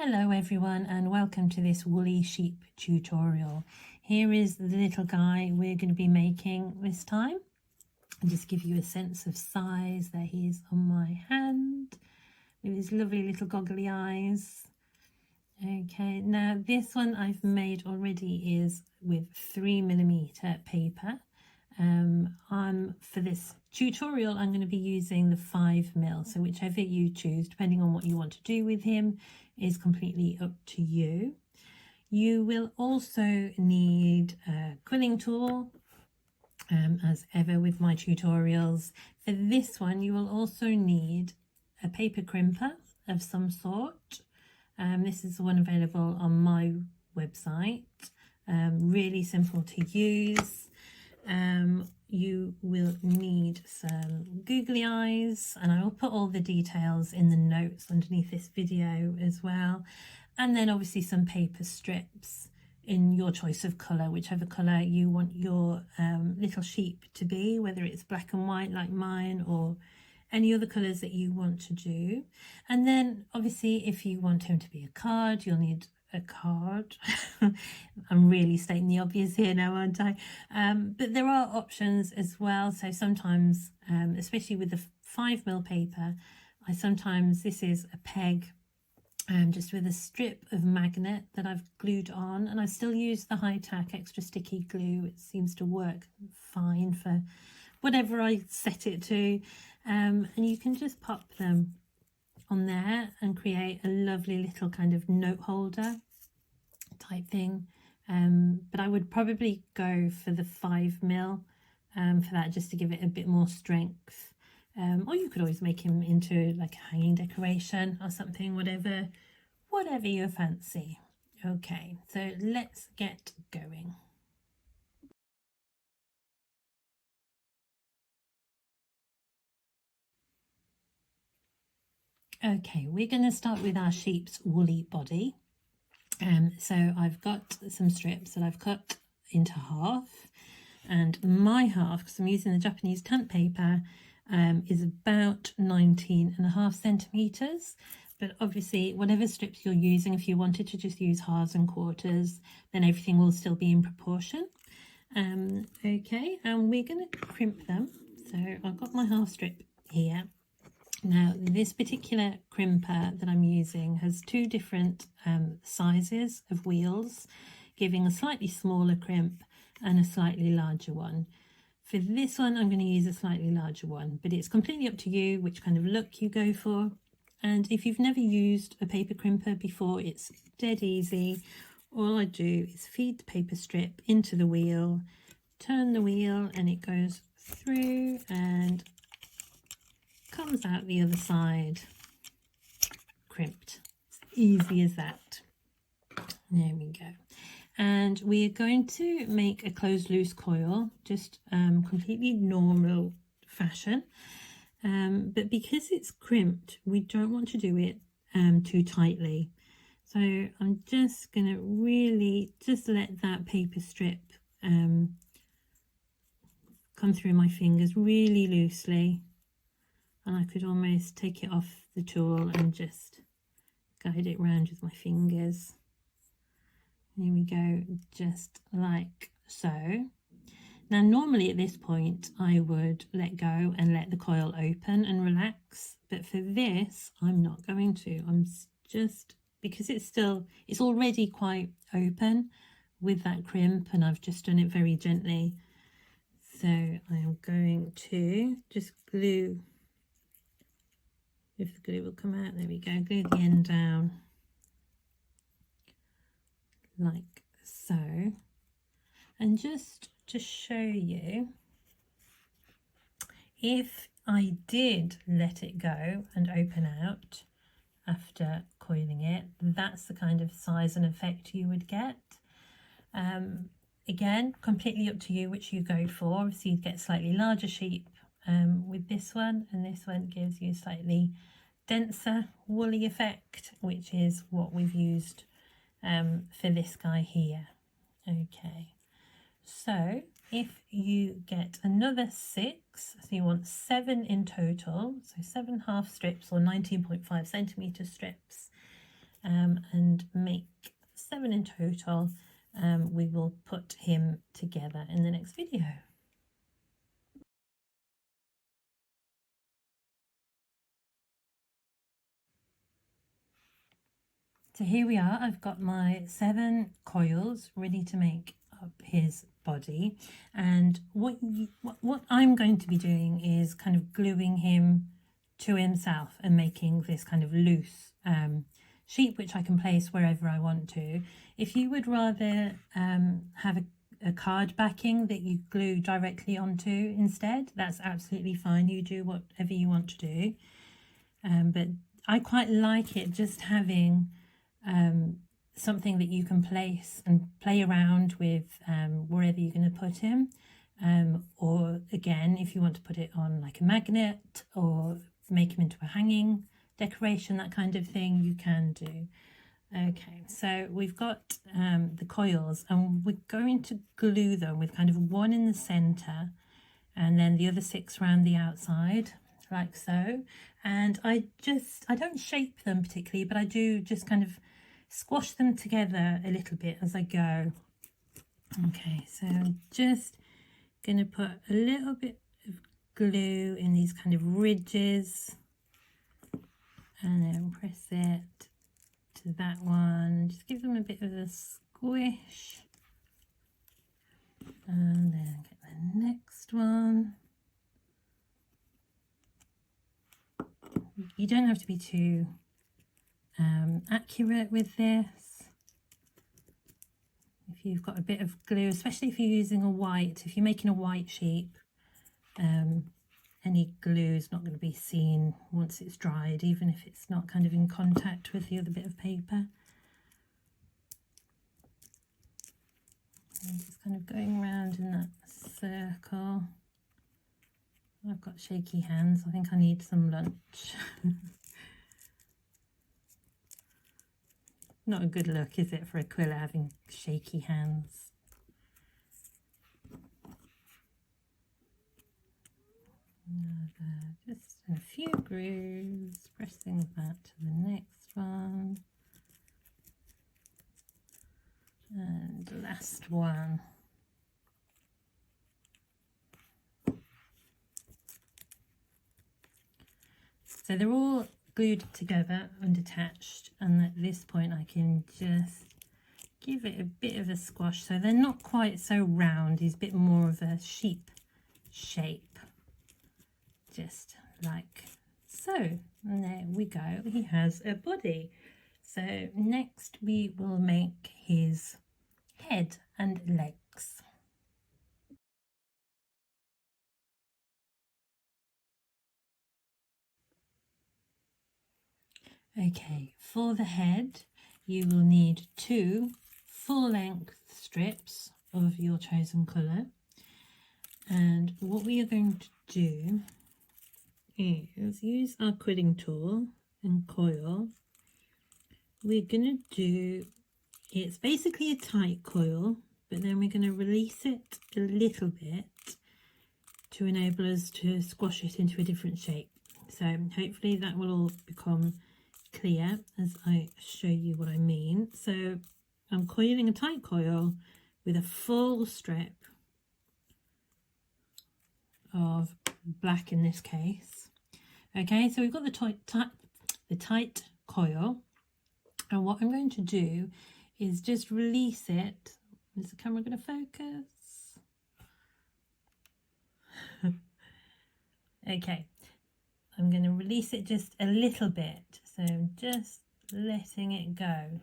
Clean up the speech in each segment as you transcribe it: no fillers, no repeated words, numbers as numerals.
Hello everyone and welcome to this woolly sheep tutorial. Here is the little guy we're going to be making this time. I'll just give you a sense of size. There he is on my hand with his lovely little goggly eyes. Okay, now this one I've made already is with 3mm paper. For this tutorial I'm going to be using the 5mm, so whichever you choose, depending on what you want to do with him, is completely up to you. You will also need a quilling tool, as ever with my tutorials. For this one you will also need a paper crimper of some sort. This is the one available on my website. Really simple to use. You will need some googly eyes, and I will put all the details in the notes underneath this video as well, and then obviously some paper strips in your choice of colour, whichever colour you want your little sheep to be, whether it's black and white like mine or any other colours that you want to do. And then obviously if you want him to be a card, you'll need a card. I'm really stating the obvious here now, aren't I? But there are options as well. So sometimes, especially with the 5mm paper, this is a peg, just with a strip of magnet that I've glued on, and I still use the high-tack extra sticky glue. It seems to work fine for whatever I set it to, and you can just pop them on there and create a lovely little kind of note holder type thing. But I would probably go for the 5mm for that, just to give it a bit more strength. Or you could always make him into like a hanging decoration or something, whatever you fancy. Okay, so let's get going. Okay, we're going to start with our sheep's woolly body. So I've got some strips that I've cut into half, and my half, because I'm using the Japanese cant paper, is about 19.5 centimetres. But obviously whatever strips you're using, if you wanted to just use halves and quarters, then everything will still be in proportion. Okay, and we're going to crimp them. So I've got my half strip here. Now this particular crimper that I'm using has two different sizes of wheels, giving a slightly smaller crimp and a slightly larger one. For this one I'm going to use a slightly larger one, but it's completely up to you which kind of look you go for. And if you've never used a paper crimper before, it's dead easy. All I do is feed the paper strip into the wheel, turn the wheel, and it goes through and comes out the other side crimped. It's easy as that. There we go. And we're going to make a closed loose coil, just completely normal fashion. But because it's crimped, we don't want to do it too tightly. So I'm just going to really just let that paper strip come through my fingers really loosely. And I could almost take it off the tool and just guide it around with my fingers. Here we go, just like so. Now normally at this point I would let go and let the coil open and relax, but for this I'm not going to. I'm just, because it's already quite open with that crimp, and I've just done it very gently. So I am going to just glue, if the glue will come out, there we go, glue the end down like so. And just to show you, if I did let it go and open out after coiling it, that's the kind of size and effect you would get. Again, completely up to you which you go for. Obviously you'd get slightly larger sheep with this one, and this one gives you a slightly denser woolly effect, which is what we've used for this guy here. Okay, so if you get another 6, so you want 7 in total, so 7 half strips or 19.5 centimetre strips, and make 7 in total. We will put him together in the next video. So here we are, I've got my 7 coils ready to make up his body, and what I'm going to be doing is kind of gluing him to himself and making this kind of loose sheep which I can place wherever I want to. If you would rather have a card backing that you glue directly onto instead, that's absolutely fine. You do whatever you want to do, but I quite like it just having something that you can place and play around with wherever you're going to put him, or again, if you want to put it on like a magnet or make him into a hanging decoration, that kind of thing, you can do. Okay, so we've got the coils, and we're going to glue them with kind of 1 in the center and then the other 6 around the outside, like so. And I don't shape them particularly, but I do just kind of squash them together a little bit as I go. Okay, so I'm just going to put a little bit of glue in these kind of ridges and then press it to that one. Just give them a bit of a squish, and then get the next one. You don't have to be too accurate with this. If you've got a bit of glue, especially if you're using a white, if you're making a white sheep, any glue is not going to be seen once it's dried, even if it's not kind of in contact with the other bit of paper. And just kind of going around in that circle. I've got shaky hands. I think I need some lunch. Not a good look, is it, for a quiller having shaky hands? Just a few grooves, pressing that to the next one. And the last one. So they're all glued together and attached, and at this point I can just give it a bit of a squash so they're not quite so round. He's a bit more of a sheep shape, just like so. And there we go, he has a body. So next we will make his head and legs. Okay, for the head you will need 2 full-length strips of your chosen colour, and what we are going to do is use our quilling tool and coil. We're going to do, it's basically a tight coil, but then we're going to release it a little bit to enable us to squash it into a different shape. So hopefully that will all become clear as I show you what I mean. So I'm coiling a tight coil with a full strip of black in this case. Okay, so we've got the tight coil, and what I'm going to do is just release it. Is the camera going to focus? Okay, I'm going to release it just a little bit, so just letting it go.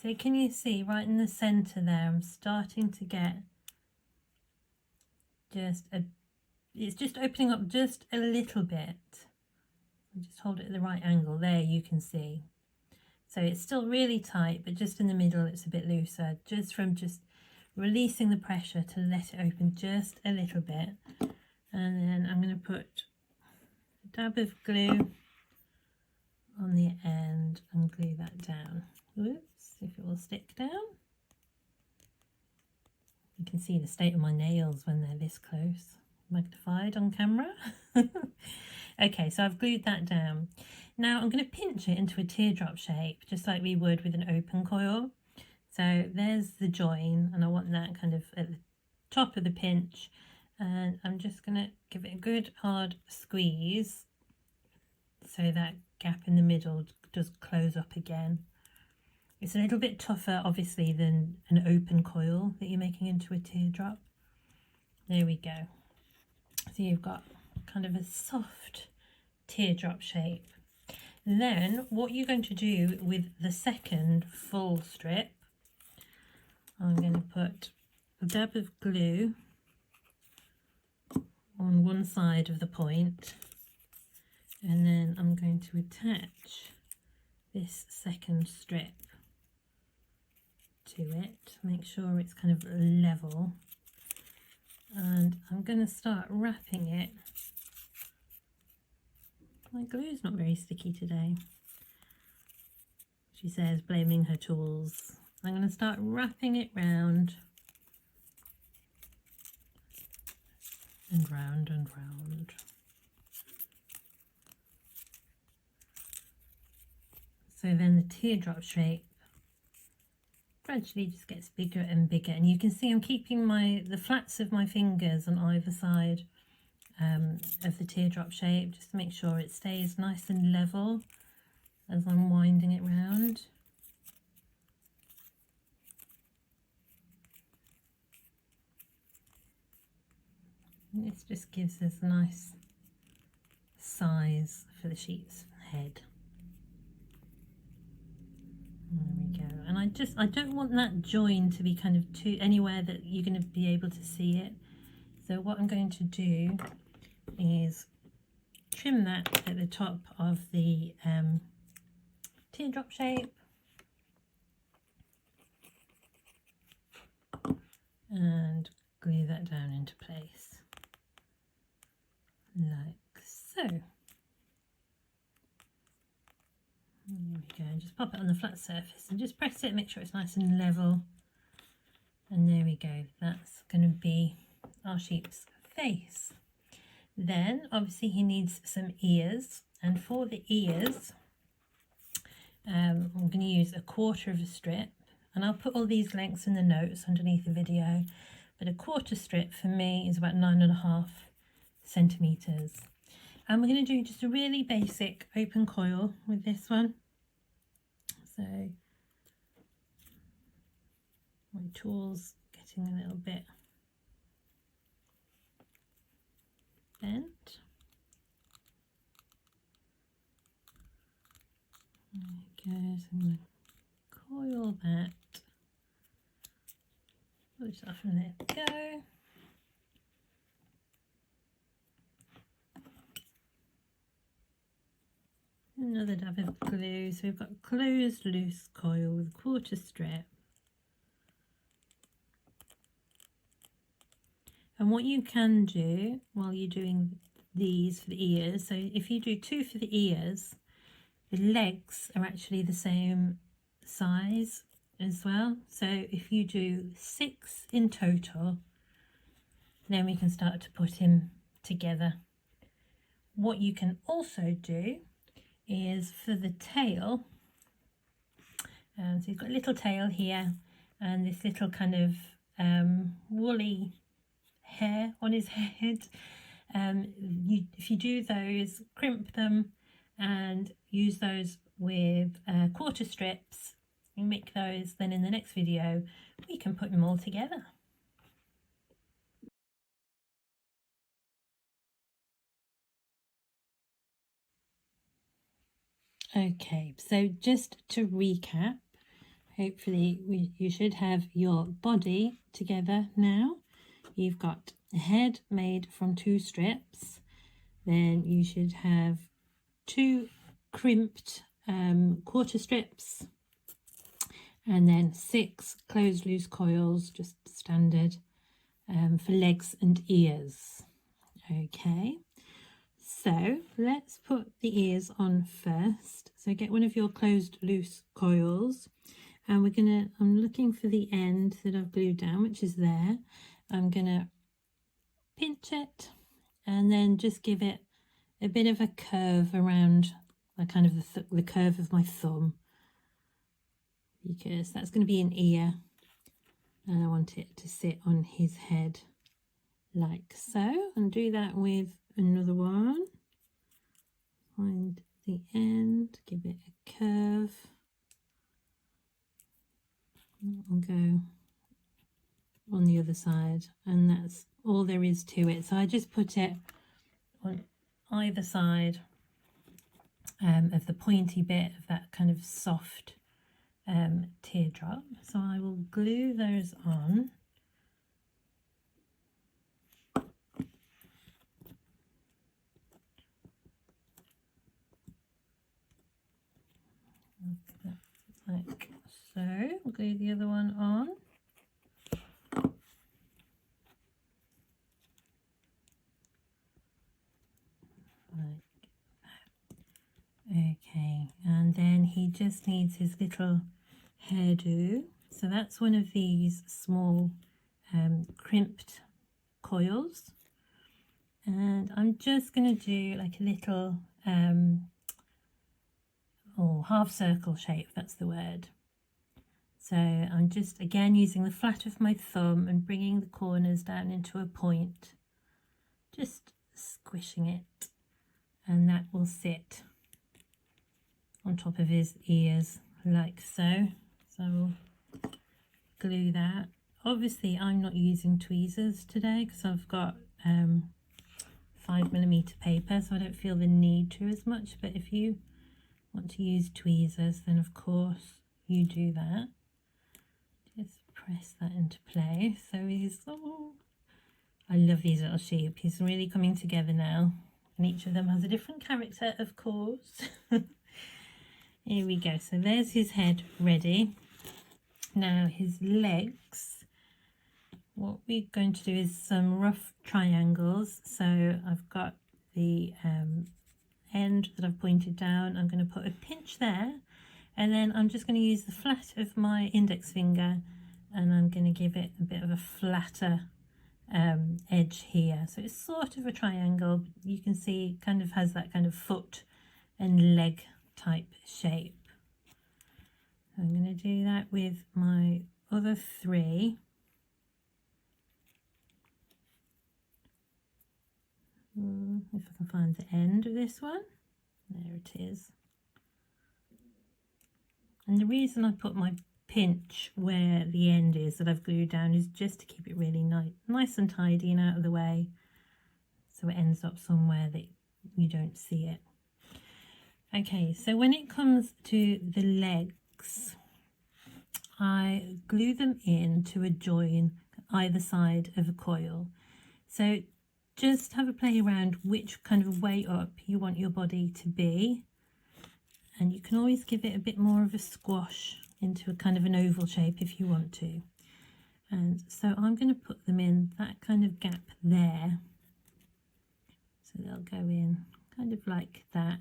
So can you see right in the center there, I'm starting to get it's just opening up just a little bit. I'll just hold it at the right angle, there you can see. So it's still really tight, but just in the middle it's a bit looser, just from releasing the pressure to let it open just a little bit. And then I'm going to put a dab of glue on the end and glue that down. Whoops, if it will stick down. You can see the state of my nails when they're this close. magnified on camera. Okay, so I've glued that down. Now I'm going to pinch it into a teardrop shape, just like we would with an open coil. So there's the join, and I want that kind of at the top of the pinch, and I'm just going to give it a good hard squeeze so that gap in the middle does close up again. It's a little bit tougher obviously than an open coil that you're making into a teardrop. There we go. So you've got kind of a soft teardrop shape. Then what you're going to do with the second full strip, I'm going to put a dab of glue on one side of the point, and then I'm going to attach this second strip to it, make sure it's kind of level, and I'm going to start wrapping it. My glue's not very sticky today, she says, blaming her tools. I'm going to start wrapping it round and round and round. So then the teardrop shape gradually just gets bigger and bigger, and you can see I'm keeping the flats of my fingers on either side of the teardrop shape, just to make sure it stays nice and level as I'm winding it round. And this just gives us a nice size for the sheep's head. There we go. And I don't want that join to be kind of too anywhere that you're going to be able to see it. So what I'm going to do is trim that at the top of the teardrop shape, and glue that down into place like so. There we go, just pop it on the flat surface and just press it, make sure it's nice and level, and there we go, that's going to be our sheep's face. Then obviously he needs some ears, and for the ears I'm going to use 1/4 of a strip, and I'll put all these lengths in the notes underneath the video, but 1/4 strip for me is about 9.5 centimeters. And we're going to do just a really basic open coil with this one. So my tool's getting a little bit bent. There we go, so I'm going to coil that, push it off and let it go. Another dab of glue, so we've got closed loose coil with 1/4 strip. And what you can do while you're doing these for the ears, so if you do 2 for the ears, the legs are actually the same size as well. So if you do 6 in total, then we can start to put him together. What you can also do is for the tail, so you've got a little tail here and this little kind of woolly hair on his head. If you do those, crimp them and use those with 1/4 strips, you make those, then in the next video we can put them all together. Okay, so just to recap, hopefully you should have your body together now. You've got a head made from 2 strips, then you should have 2 crimped 1/4 strips, and then 6 closed loose coils, just standard, for legs and ears. Okay, so let's put the ears on first. So get one of your closed loose coils, and I'm looking for the end that I've glued down, which is there. I'm gonna pinch it and then just give it a bit of a curve around the kind of the curve of my thumb, because that's going to be an ear and I want it to sit on his head like so, and do that with another one. Find the end, give it a curve, and go on the other side, and that's all there is to it. So I just put it on either side of the pointy bit of that kind of soft teardrop. So I will glue those on. Like so. We'll glue the other one on. Like that. Okay, and then he just needs his little hairdo. So that's one of these small crimped coils, and I'm just going to do like a little half circle shape, that's the word. So I'm just again using the flat of my thumb and bringing the corners down into a point, just squishing it, and that will sit on top of his ears like so. So I'll glue that. Obviously I'm not using tweezers today because I've got 5mm paper, so I don't feel the need to as much, but if you want to use tweezers, then of course you do that. Just press that into place. So he's, oh, I love these little sheep. He's really coming together now, and each of them has a different character, of course. Here we go. So there's his head ready. Now his legs, what we're going to do is some rough triangles. So I've got the end that I've pointed down. I'm going to put a pinch there, and then I'm just going to use the flat of my index finger, and I'm going to give it a bit of a flatter edge here. So it's sort of a triangle, but you can see it kind of has that kind of foot and leg type shape. So I'm going to do that with my other three. If I can find the end of this one, there it is. And the reason I put my pinch where the end is that I've glued down is just to keep it really nice and tidy and out of the way, so it ends up somewhere that you don't see it. Okay, so when it comes to the legs, I glue them in to a join either side of a coil. So just have a play around which kind of way up you want your body to be, and you can always give it a bit more of a squash into a kind of an oval shape if you want to. And so I'm going to put them in that kind of gap there, so they'll go in kind of like that,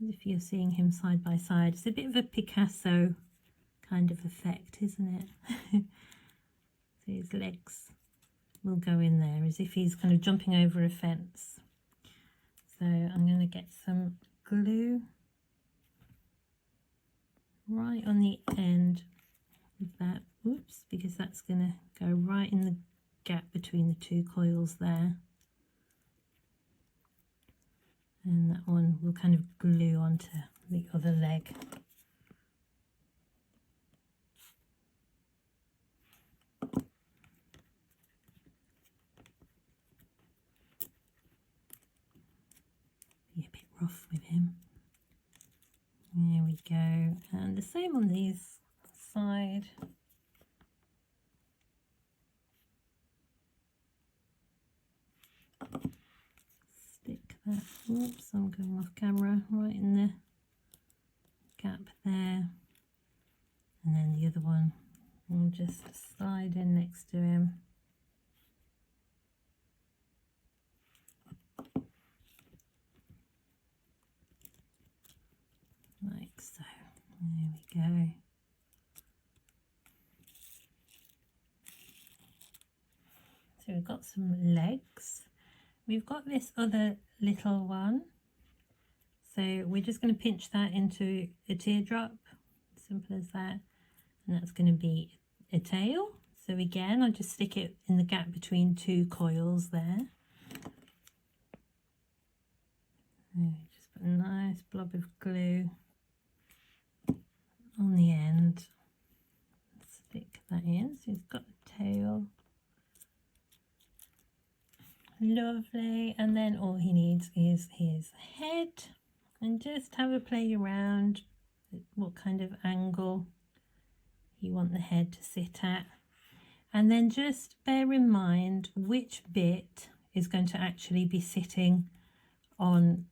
as if you're seeing him side by side. It's a bit of a Picasso kind of effect, isn't it? So his legs will go in there as if he's kind of jumping over a fence. So I'm going to get some glue right on the end of that, oops, because that's going to go right in the gap between the two coils there, and that one will kind of glue onto the other leg. Be a bit rough with him. There we go, and the same on this side. Stick that, oops, I'm going off camera, right in the gap there, and then the other one will just slide in next to him. Like so. There we go. So we've got some legs, we've got this other little one. So we're just going to pinch that into a teardrop, simple as that. And that's going to be a tail. So again, I'll just stick it in the gap between two coils there. Just put a nice blob of glue on the end. Stick that in, so he's got the tail. Lovely, and then all he needs is his head. And just have a play around what kind of angle you want the head to sit at. And then just bear in mind which bit is going to actually be sitting on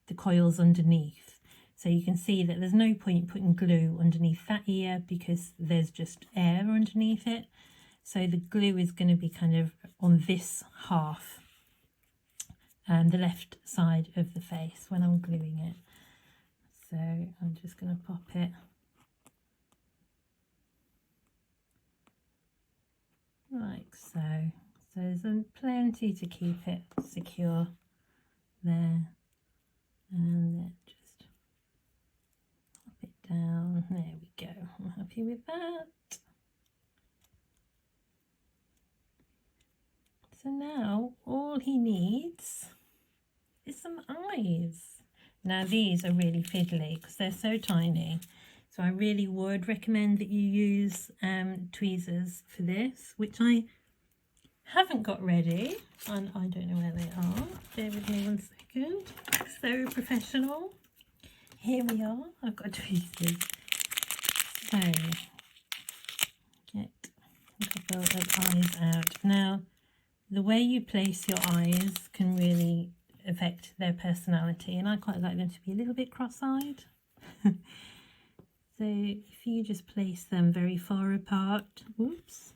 the coils underneath. So you can see that there's no point putting glue underneath that ear because there's just air underneath it. So the glue is going to be kind of on this half, the left side of the face when I'm gluing it. So I'm just going to pop it like so. So there's plenty to keep it secure there, and then just pop it down. There we go. I'm happy with that. So now all he needs is some eyes. Now these are really fiddly because they're so tiny. So I really would recommend that you use tweezers for this, which I haven't got ready. And I don't know where they are. Bear with me 1 second. So professional. Here we are. I've got tweezers. So get a couple of eyes out. Now, the way you place your eyes can really affect their personality, and I quite like them to be a little bit cross-eyed. So if you just place them very far apart, oops,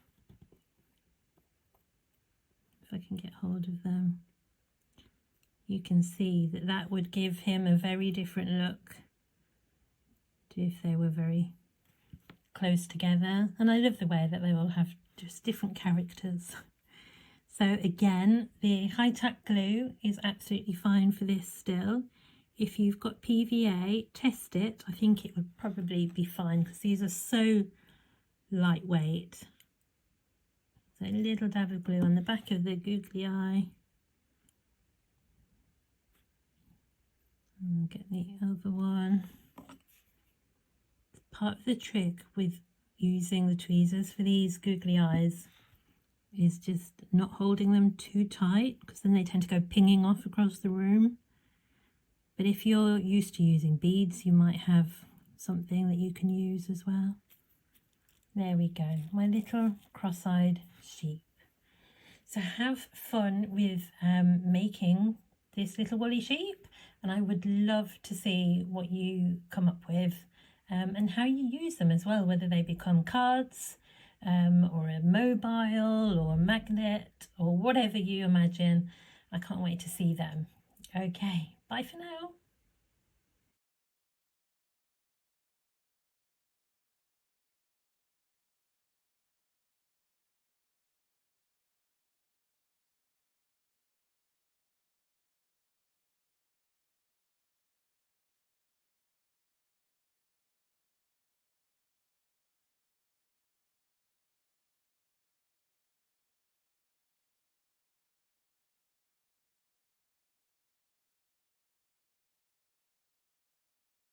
if I can get hold of them, you can see that that would give him a very different look to if they were very close together. And I love the way that they all have just different characters. So again, the high-tack glue is absolutely fine for this still. If you've got PVA, test it. I think it would probably be fine because these are so lightweight. So a little dab of glue on the back of the googly eye. And get the other one. Part of the trick with using the tweezers for these googly eyes is just not holding them too tight, because then they tend to go pinging off across the room. But if you're used to using beads, you might have something that you can use as well. There we go, my little cross-eyed sheep. So have fun with making this little woolly sheep, and I would love to see what you come up with and how you use them as well, whether they become cards or a mobile or a magnet or whatever you imagine. I can't wait to see them. Okay, bye for now.